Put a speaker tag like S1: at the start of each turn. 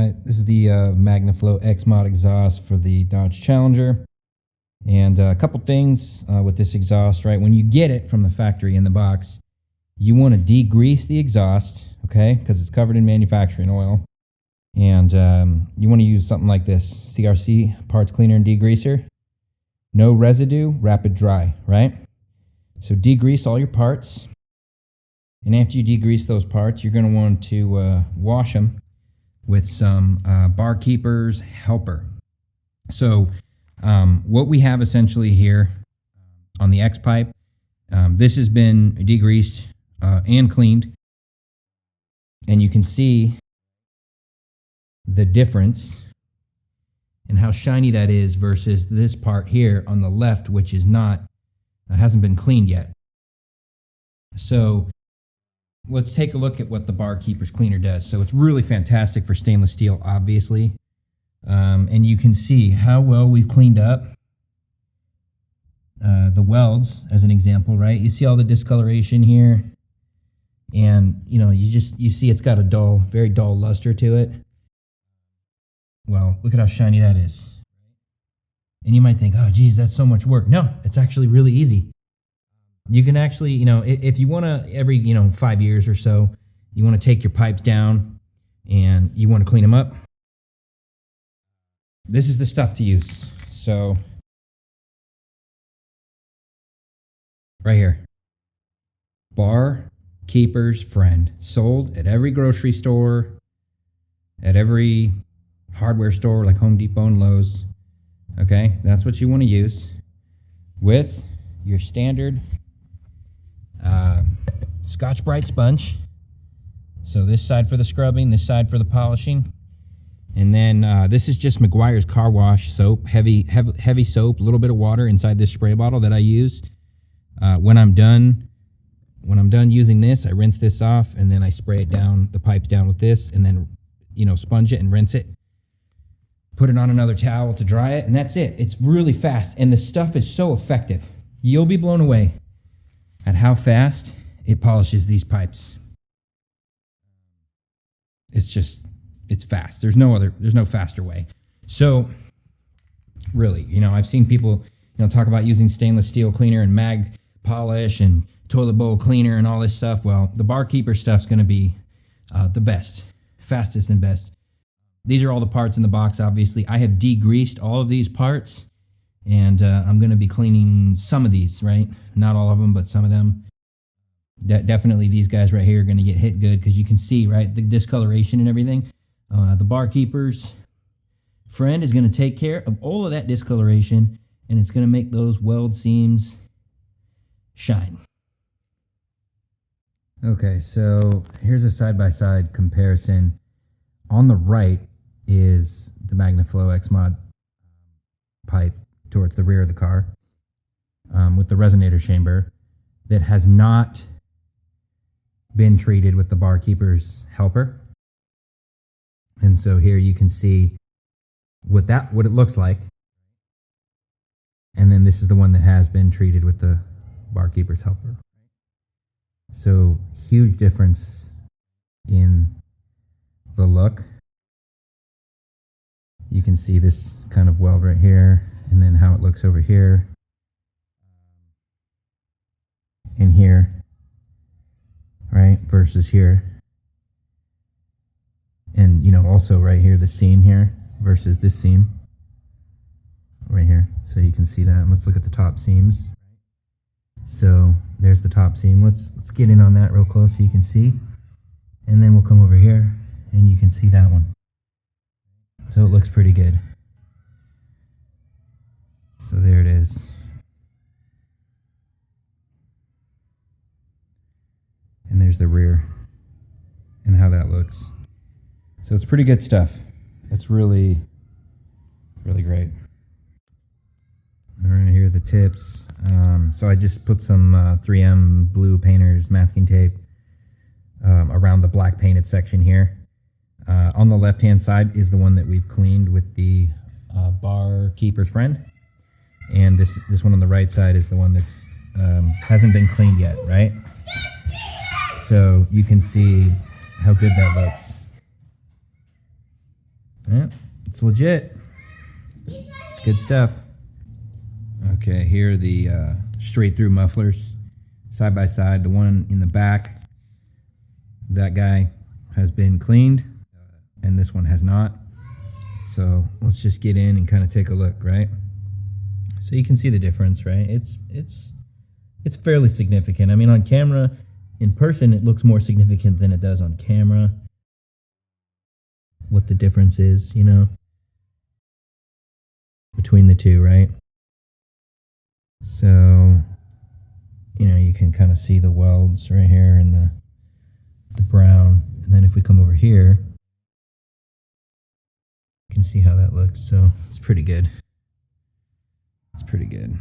S1: Alright, this is the MagnaFlow X-Mod exhaust for the Dodge Challenger. And a couple things with this exhaust, right? When you get it from the factory in the box, you want to degrease the exhaust, okay? Because it's covered in manufacturing oil. And you want to use something like this, CRC Parts Cleaner and Degreaser. No residue, rapid dry, right? So degrease all your parts. And after you degrease those parts, you're going to want to wash them with some Barkeeper's Helper. So what we have essentially here on the X-Pipe, this has been degreased and cleaned. And you can see the difference and how shiny that is versus this part here on the left, which is not, hasn't been cleaned yet. So let's take a look at what the Barkeeper's Cleaner does. So it's really fantastic for stainless steel, obviously. And you can see how well we've cleaned up the welds, as an example, right? You see all the discoloration here. And, you know, you see it's got a dull, very dull luster to it. Well, look at how shiny that is. And you might think, oh, geez, that's so much work. No, it's actually really easy. You can actually, you know, if you want to, every, 5 years or so, you want to take your pipes down and you want to clean them up. This is the stuff to use. So, right here. Barkeeper's Friend. Sold at every grocery store, at every hardware store like Home Depot and Lowe's. Okay, that's what you want to use with your standard Scotch-Brite sponge. So this side for the scrubbing, this side for the polishing. And then this is just Meguiar's Car Wash soap, heavy soap, a little bit of water inside this spray bottle that I use. When I'm done using this, I rinse this off and then I spray it down, the pipes down with this, and then, sponge it and rinse it. Put it on another towel to dry it, and that's it. It's really fast, and the stuff is so effective. You'll be blown away at how fast it polishes these pipes. It's fast. There's no faster way. So, really, I've seen people, talk about using stainless steel cleaner and mag polish and toilet bowl cleaner and all this stuff. Well, the Barkeeper stuff's going to be the best, fastest and best. These are all the parts in the box, obviously. I have degreased all of these parts, and I'm going to be cleaning some of these, right? Not all of them, but some of them. Definitely these guys right here are going to get hit good because you can see, right, the discoloration and everything. The Barkeeper's Friend is going to take care of all of that discoloration, and it's going to make those weld seams shine. Okay, so here's a side-by-side comparison. On the right is the MagnaFlow X-Mod pipe towards the rear of the car with the resonator chamber that has not been treated with the Barkeeper's Helper. And so here you can see what it looks like. And then this is the one that has been treated with the Barkeeper's Helper. So huge difference in the look. You can see this kind of weld right here, and then how it looks over here and here, right, versus here. And also right here, the seam here versus this seam right here. So you can see that. And let's look at the top seams. So there's the top seam. Let's get in on that real close so you can see. And then we'll come over here and you can see that one. So it looks pretty good. So there it is. And there's the rear and how that looks. So it's pretty good stuff. It's really, really great. All right, here are the tips. So I just put some 3M blue painter's masking tape around the black painted section here. On the left-hand side is the one that we've cleaned with the Barkeeper's Friend. And this one on the right side is the one that's hasn't been cleaned yet, right? So you can see how good that looks. Yeah, it's legit. It's good stuff. Okay, here are the straight through mufflers, side by side. The one in the back, that guy has been cleaned, and this one has not. So let's just get in and kind of take a look, right? So you can see the difference, right? It's fairly significant. I mean, on camera, in person, it looks more significant than it does on camera. What the difference is, you know, between the two, right? So, you know, you can kind of see the welds right here and the brown. And then if we come over here, you can see how that looks. So it's pretty good. It's pretty good.